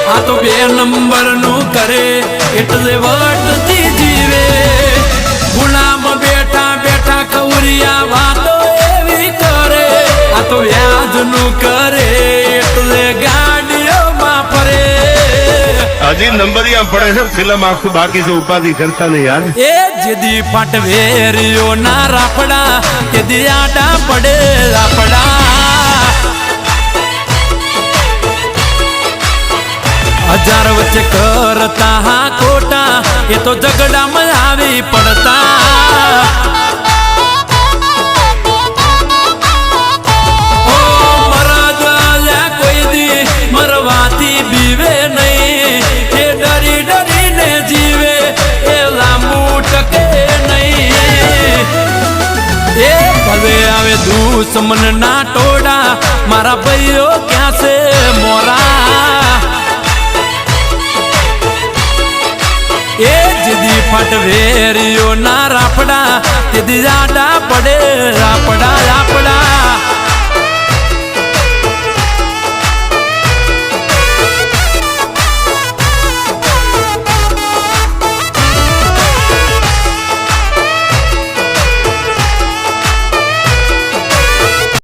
આ તો 2 નંબરનું કરે એટલે વટતી જીવે ગુલામ બેઠા બેઠા કવરિયા વાતો એવી કરે આ તો વ્યાજનું કરે એટલે ગાડીઓમાં ફરે હજી નંબરિયા પડે છે ફિલ્મ આખું બાકી છે ઉપાધિ કરતા નહીં યાર એ જેદી પાટવેરીઓ ના રાફડા તેદી આડા પડે રાફડા હજાર વચ્ચે કરતા હા ખોટા એ તો ઝઘડામાં આવી પડતા ઓ મરદલ્યા કોઈ દી મરવાથી બીવે નહીં એ ડરી ડરીને જીવે એ લાંબુ ટકે નહીં એ ભલે આવે દુશ્મન ના ટોળા મારા ભાઈઓ ક્યાં છે મોરા એ જેદી ફાટવેરીઓ ના રાફડા તેદી આડા પડે રાફડા રાફડા